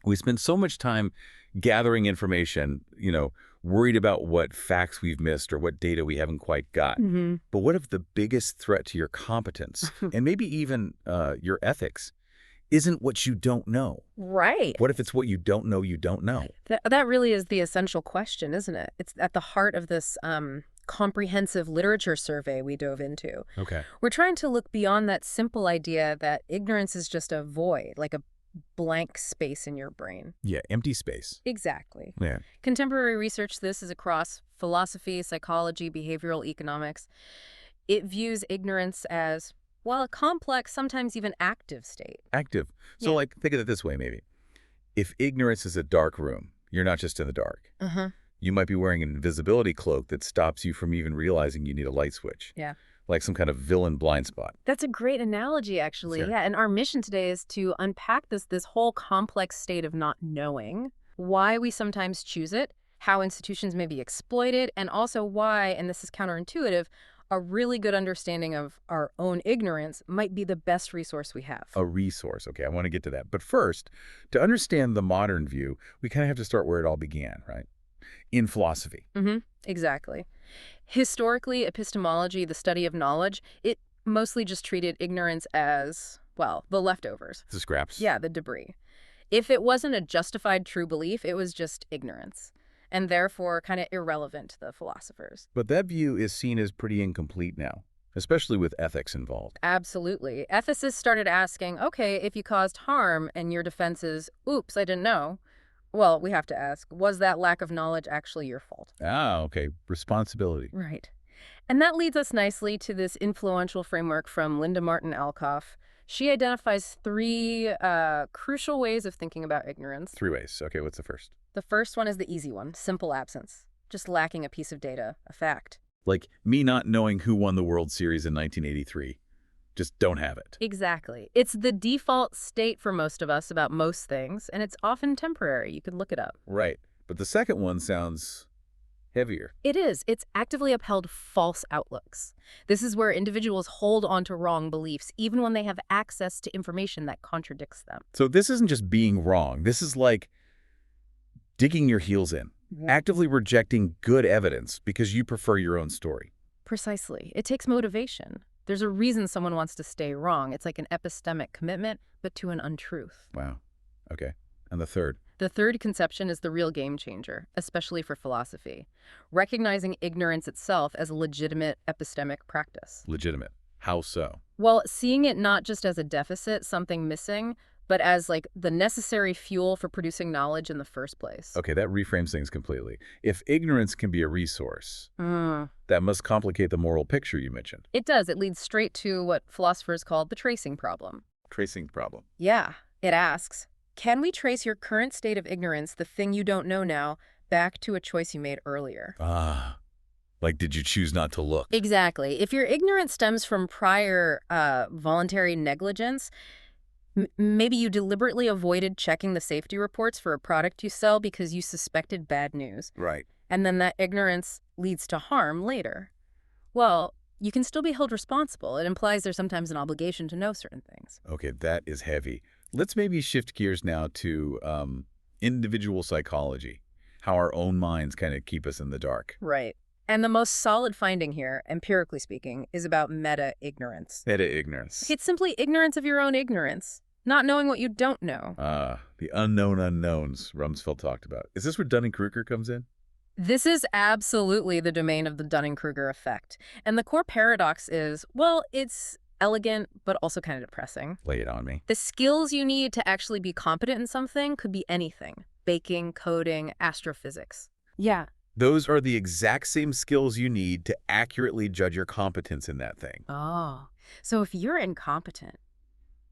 We spend so much time gathering information, worried about what facts we've missed or what data we haven't quite got. Mm-hmm. But what if the biggest threat to your competence, and maybe even your ethics, isn't what you don't know? Right. What if it's what you don't know you don't know? That really is the essential question, isn't it? It's at the heart of this comprehensive literature survey we dove into. Okay. We're trying to look beyond that simple idea that ignorance is just a void, like a blank space in your brain. Yeah, empty space. Exactly. Yeah. Contemporary research, this is across philosophy, psychology, behavioral economics. It views ignorance as, well, a complex, sometimes even active state. Active. So, Yeah. think of it this way, maybe. If ignorance is a dark room, you're not just in the dark. Uh-huh. You might be wearing an invisibility cloak that stops you from even realizing you need a light switch. Yeah. Like some kind of villain blind spot. That's a great analogy, actually. Sure. Yeah, and our mission today is to unpack this whole complex state of not knowing, why we sometimes choose it, how institutions may be exploited, and also why, and this is counterintuitive, a really good understanding of our own ignorance might be the best resource we have. A resource. Okay, I want to get to that. But first, to understand the modern view, we kind of have to start where it all began, right? In philosophy. Mm-hmm. Exactly. Historically, epistemology, the study of knowledge, it mostly just treated ignorance as, well, the leftovers. The scraps. Yeah, the debris. If it wasn't a justified true belief, it was just ignorance, and therefore kind of irrelevant to the philosophers. But that view is seen as pretty incomplete now, especially with ethics involved. Absolutely. Ethicists started asking, okay, if you caused harm and your defense is, oops, I didn't know, well, we have to ask, was that lack of knowledge actually your fault? Ah, okay. Responsibility. Right. And that leads us nicely to this influential framework from Linda Martin Alcoff. She identifies three crucial ways of thinking about ignorance. 3 ways. Okay, what's the first? The first one is the easy one, simple absence, just lacking a piece of data, a fact. Like me not knowing who won the World Series in 1983. Just don't have it. Exactly. It's the default state for most of us about most things, and it's often temporary. You can look it up. Right. But the second one sounds heavier. It is. It's actively upheld false outlooks. This is where individuals hold on to wrong beliefs, even when they have access to information that contradicts them. So this isn't just being wrong. This is like digging your heels in, actively rejecting good evidence because you prefer your own story. Precisely. It takes motivation. There's a reason someone wants to stay wrong. It's like an epistemic commitment, but to an untruth. Wow. Okay. And the third? The third conception is the real game changer, especially for philosophy. Recognizing ignorance itself as a legitimate epistemic practice. Legitimate. How so? Well, seeing it not just as a deficit, something missing, but as like the necessary fuel for producing knowledge in the first place. Okay, that reframes things completely. If ignorance can be a resource, that must complicate the moral picture you mentioned. It does. It leads straight to what philosophers call the tracing problem. Tracing problem. Yeah. It asks, can we trace your current state of ignorance, the thing you don't know now, back to a choice you made earlier? Ah. Like, did you choose not to look? Exactly. If your ignorance stems from prior voluntary negligence, maybe you deliberately avoided checking the safety reports for a product you sell because you suspected bad news. Right. And then that ignorance leads to harm later. Well, you can still be held responsible. It implies there's sometimes an obligation to know certain things. Okay, that is heavy. Let's maybe shift gears now to individual psychology, how our own minds kind of keep us in the dark. Right. And the most solid finding here, empirically speaking, is about meta-ignorance. Meta-ignorance. It's simply ignorance of your own ignorance, not knowing what you don't know. The unknown unknowns Rumsfeld talked about. Is this where Dunning-Kruger comes in? This is absolutely the domain of the Dunning-Kruger effect. And the core paradox is, well, it's elegant, but also kind of depressing. Lay it on me. The skills you need to actually be competent in something could be anything. Baking, coding, astrophysics. Yeah. Those are the exact same skills you need to accurately judge your competence in that thing. Oh, so if you're incompetent,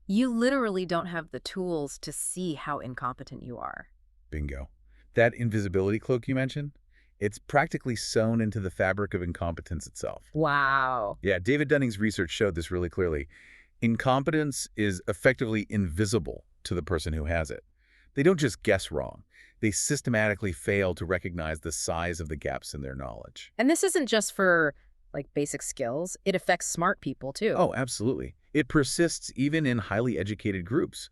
you literally don't have the tools to see how incompetent you are. Bingo. That invisibility cloak you mentioned, it's practically sewn into the fabric of incompetence itself. Wow. Yeah, David Dunning's research showed this really clearly. Incompetence is effectively invisible to the person who has it. They don't just guess wrong. They systematically fail to recognize the size of the gaps in their knowledge. And this isn't just for, like, basic skills. It affects smart people, too. Oh, absolutely. It persists even in highly educated groups.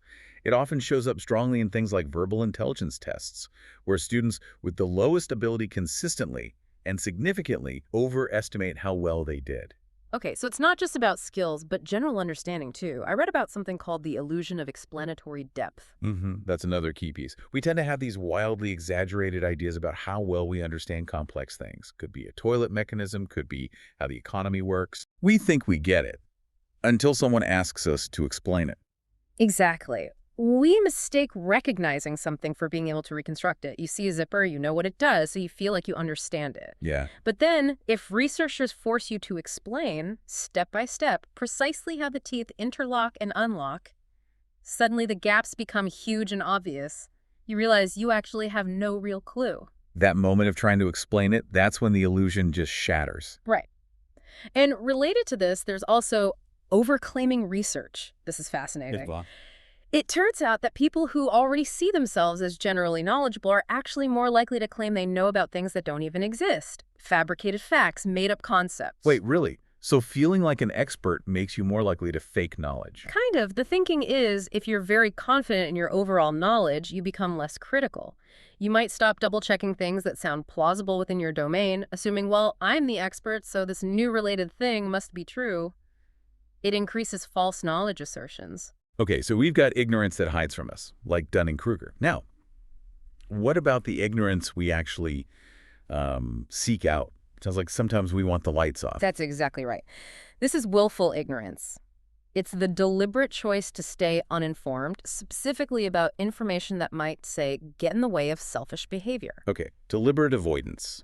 It often shows up strongly in things like verbal intelligence tests, where students with the lowest ability consistently and significantly overestimate how well they did. Okay, so it's not just about skills, but general understanding too. I read about something called the illusion of explanatory depth. That's another key piece. We tend to have these wildly exaggerated ideas about how well we understand complex things. Could be a toilet mechanism, could be how the economy works. We think we get it until someone asks us to explain it. Exactly. We mistake recognizing something for being able to reconstruct it. You see a zipper, you know what it does, so you feel like you understand it. Yeah. But then, if researchers force you to explain, step by step, precisely how the teeth interlock and unlock, suddenly the gaps become huge and obvious. You realize you actually have no real clue. That moment of trying to explain it, that's when the illusion just shatters. Right. And related to this, there's also overclaiming research. This is fascinating. It turns out that people who already see themselves as generally knowledgeable are actually more likely to claim they know about things that don't even exist. Fabricated facts, made-up concepts. Wait, really? So feeling like an expert makes you more likely to fake knowledge? Kind of. The thinking is, if you're very confident in your overall knowledge, you become less critical. You might stop double-checking things that sound plausible within your domain, assuming, well, I'm the expert, so this new related thing must be true. It increases false knowledge assertions. Okay, so we've got ignorance that hides from us, like Dunning-Kruger. Now, what about the ignorance we actually seek out? Sounds like sometimes we want the lights off. That's exactly right. This is willful ignorance. It's the deliberate choice to stay uninformed, specifically about information that might, say, get in the way of selfish behavior. Okay, deliberate avoidance.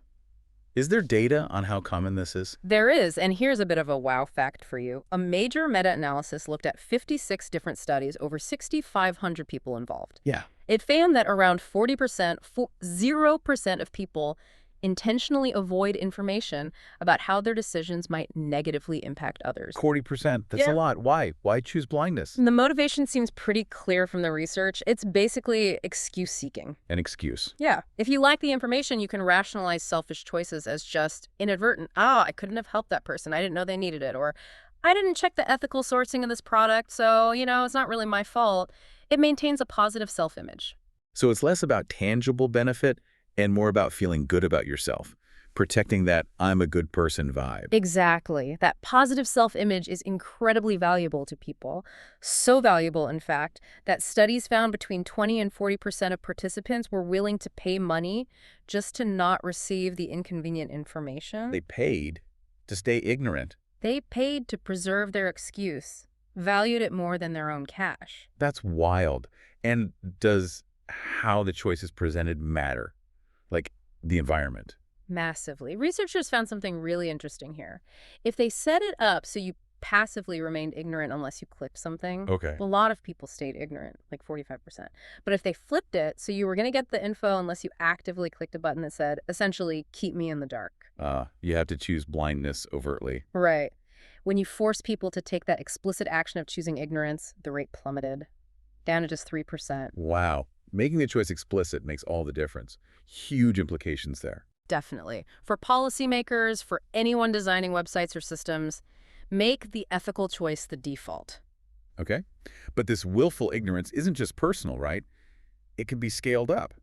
Is there data on how common this is? There is, and here's a bit of a wow fact for you. A major meta-analysis looked at 56 different studies, over 6,500 people involved. Yeah. It found that around 40%, 0% of people intentionally avoid information about how their decisions might negatively impact others. 40%, that's a lot. Why? Why choose blindness? The motivation seems pretty clear from the research. It's basically excuse-seeking. An excuse. Yeah. If you lack the information, you can rationalize selfish choices as just inadvertent. I couldn't have helped that person. I didn't know they needed it. Or, I didn't check the ethical sourcing of this product, so, it's not really my fault. It maintains a positive self-image. So it's less about tangible benefit and more about feeling good about yourself, protecting that I'm a good person vibe. Exactly. That positive self-image is incredibly valuable to people. So valuable, in fact, that studies found between 20 and 40% of participants were willing to pay money just to not receive the inconvenient information. They paid to stay ignorant. They paid to preserve their excuse, valued it more than their own cash. That's wild. And does how the choice is presented matter? Like the environment? Massively. Researchers found something really interesting here. If they set it up so you passively remained ignorant unless you clicked something, Okay. a lot of people stayed ignorant, like 45%. But if they flipped it so you were going to get the info unless you actively clicked a button that said, essentially, keep me in the dark. You have to choose blindness overtly. Right. When you force people to take that explicit action of choosing ignorance, the rate plummeted down to just 3%. Wow. Making the choice explicit makes all the difference. Huge implications there. Definitely. For policymakers, for anyone designing websites or systems, make the ethical choice the default. Okay? But this willful ignorance isn't just personal, right? It can be scaled up,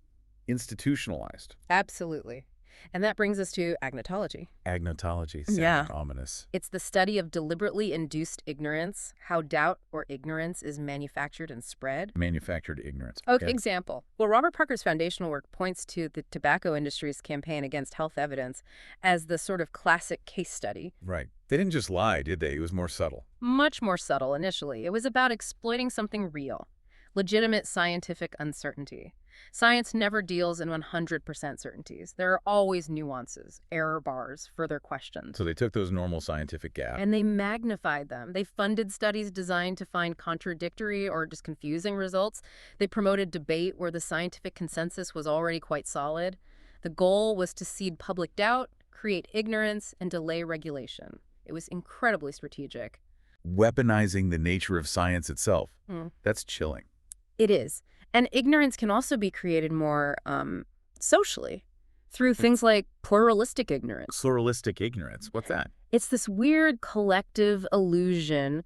institutionalized. Absolutely. And that brings us to agnotology. Agnotology Yeah. sounds ominous. It's the study of deliberately induced ignorance, how doubt or ignorance is manufactured and spread. Manufactured ignorance. Okay, Yeah. example. Well, Robert Parker's foundational work points to the tobacco industry's campaign against health evidence as the sort of classic case study. Right. They didn't just lie, did they? It was more subtle. Much more subtle initially. It was about exploiting something real, legitimate scientific uncertainty. Science never deals in 100% certainties. There are always nuances, error bars, further questions. So they took those normal scientific gaps. And they magnified them. They funded studies designed to find contradictory or just confusing results. They promoted debate where the scientific consensus was already quite solid. The goal was to seed public doubt, create ignorance, and delay regulation. It was incredibly strategic. Weaponizing the nature of science itself. That's chilling. It is. And ignorance can also be created more socially through things like pluralistic ignorance. Pluralistic ignorance. What's that? It's this weird collective illusion.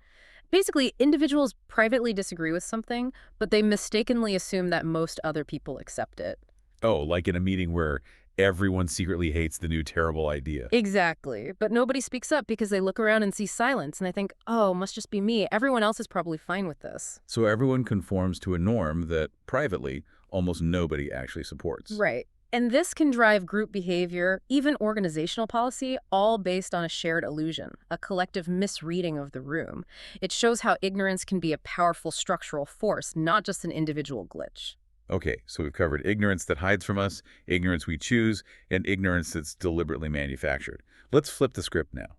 Basically, individuals privately disagree with something, but they mistakenly assume that most other people accept it. Oh, like in a meeting where everyone secretly hates the new terrible idea. Exactly. But nobody speaks up because they look around and see silence and they think, oh, must just be me. Everyone else is probably fine with this. So everyone conforms to a norm that, privately, almost nobody actually supports. Right. And this can drive group behavior, even organizational policy, all based on a shared illusion, a collective misreading of the room. It shows how ignorance can be a powerful structural force, not just an individual glitch. Okay, so we've covered ignorance that hides from us, ignorance we choose, and ignorance that's deliberately manufactured. Let's flip the script now.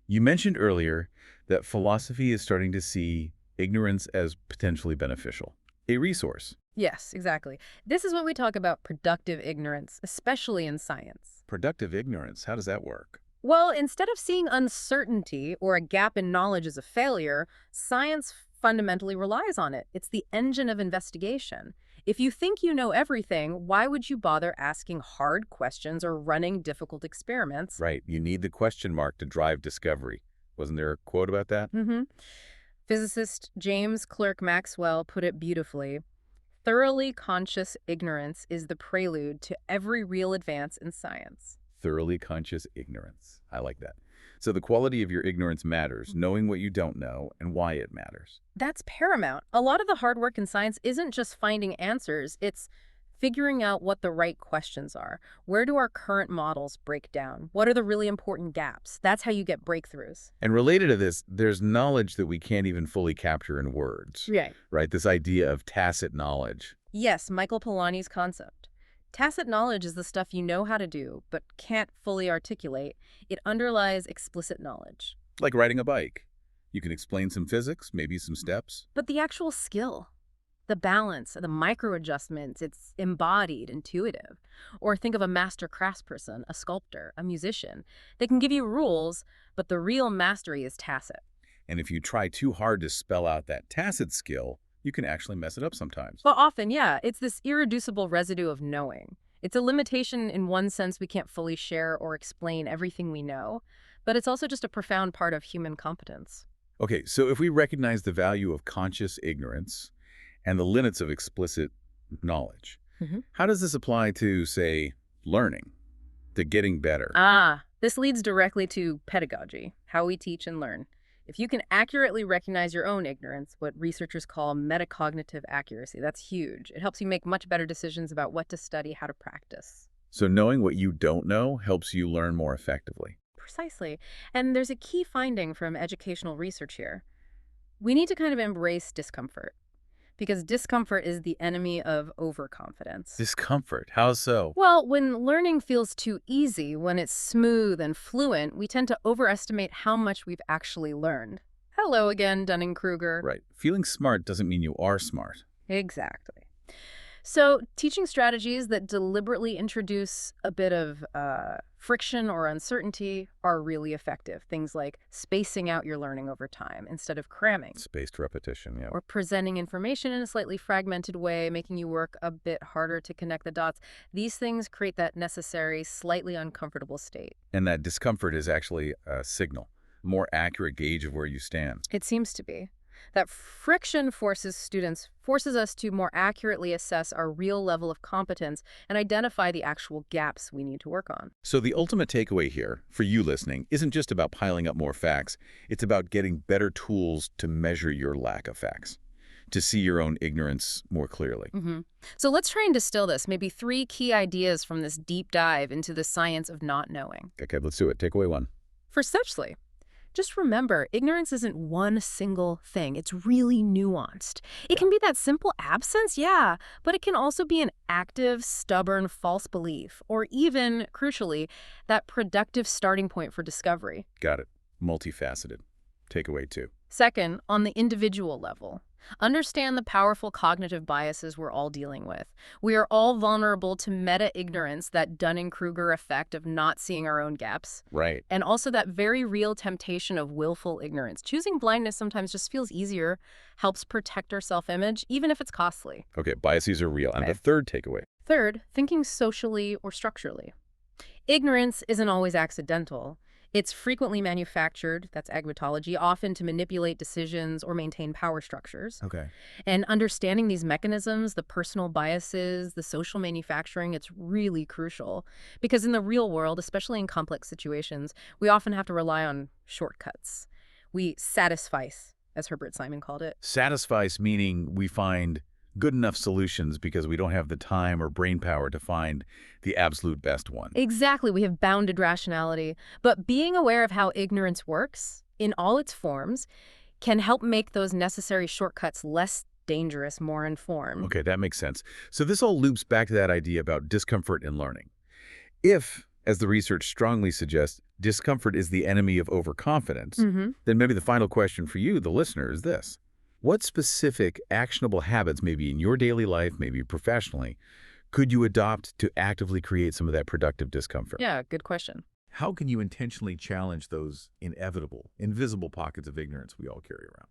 You mentioned earlier that philosophy is starting to see ignorance as potentially beneficial, a resource. Yes, exactly. This is when we talk about productive ignorance, especially in science. Productive ignorance, how does that work? Well, instead of seeing uncertainty or a gap in knowledge as a failure, science fundamentally relies on it. It's the engine of investigation. If you think you know everything, why would you bother asking hard questions or running difficult experiments? Right, you need the question mark to drive discovery. Wasn't there a quote about that? Mm-hmm. Physicist James Clerk Maxwell put it beautifully. Thoroughly conscious ignorance is the prelude to every real advance in science. Thoroughly conscious ignorance. I like that. So the quality of your ignorance matters, knowing what you don't know and why it matters. That's paramount. A lot of the hard work in science isn't just finding answers, it's figuring out what the right questions are. Where do our current models break down? What are the really important gaps? That's how you get breakthroughs. And related to this, there's knowledge that we can't even fully capture in words, Right. right? This idea of tacit knowledge. Yes, Michael Polanyi's concept. Tacit knowledge is the stuff you know how to do, but can't fully articulate. It underlies explicit knowledge. Like riding a bike. You can explain some physics, maybe some steps. But the actual skill, the balance, the micro adjustments, it's embodied, intuitive. Or think of a master craftsperson, a sculptor, a musician. They can give you rules, but the real mastery is tacit. And if you try too hard to spell out that tacit skill, you can actually mess it up sometimes. Well, often, yeah, it's this irreducible residue of knowing. It's a limitation in one sense we can't fully share or explain everything we know, but it's also just a profound part of human competence. Okay, so if we recognize the value of conscious ignorance and the limits of explicit knowledge, Mhm. how does this apply to, say, learning, to getting better? This leads directly to pedagogy, how we teach and learn. If you can accurately recognize your own ignorance, what researchers call metacognitive accuracy, that's huge. It helps you make much better decisions about what to study, how to practice. So knowing what you don't know helps you learn more effectively. Precisely. And there's a key finding from educational research here. We need to kind of embrace discomfort, because discomfort is the enemy of overconfidence. Discomfort, how so? Well, when learning feels too easy, when it's smooth and fluent, we tend to overestimate how much we've actually learned. Hello again, Dunning-Kruger. Right. Feeling smart doesn't mean you are smart. Exactly. So teaching strategies that deliberately introduce a bit of friction or uncertainty are really effective. Things like spacing out your learning over time instead of cramming, Spaced repetition, yeah. or presenting information in a slightly fragmented way, making you work a bit harder to connect the dots. These things create that necessary, slightly uncomfortable state. And that discomfort is actually a signal, a more accurate gauge of where you stand. It seems to be. That friction forces us to more accurately assess our real level of competence and identify the actual gaps we need to work on. So the ultimate takeaway here, for you listening, isn't just about piling up more facts. It's about getting better tools to measure your lack of facts, to see your own ignorance more clearly. So let's try and distill this, maybe 3 key ideas from this deep dive into the science of not knowing. Okay, let's do it. Takeaway 1. For Suchley, just remember, ignorance isn't one single thing. It's really nuanced. It can be that simple absence, yeah, but it can also be an active, stubborn, false belief, or even, crucially, that productive starting point for discovery. Got it. Multifaceted. Takeaway 2. Second, on the individual level, understand the powerful cognitive biases we're all dealing with. We are all vulnerable to meta-ignorance, that Dunning-Kruger effect of not seeing our own gaps. Right. And also that very real temptation of willful ignorance. Choosing blindness sometimes just feels easier, helps protect our self-image, even if it's costly. Okay, biases are real. And Okay. the third takeaway. Third, thinking socially or structurally. Ignorance isn't always accidental. It's frequently manufactured, that's agmatology, often to manipulate decisions or maintain power structures. Okay. And understanding these mechanisms, the personal biases, the social manufacturing, it's really crucial. Because in the real world, especially in complex situations, we often have to rely on shortcuts. We satisfice, as Herbert Simon called it. Satisfice meaning we find good enough solutions because we don't have the time or brain power to find the absolute best one. Exactly, we have bounded rationality. But being aware of how ignorance works, in all its forms, can help make those necessary shortcuts less dangerous, more informed. Okay, that makes sense. So this all loops back to that idea about discomfort in learning. If, as the research strongly suggests, discomfort is the enemy of overconfidence, then maybe the final question for you, the listener, is this. What specific, actionable habits, maybe in your daily life, maybe professionally, could you adopt to actively create some of that productive discomfort? Yeah, good question. How can you intentionally challenge those inevitable, invisible pockets of ignorance we all carry around?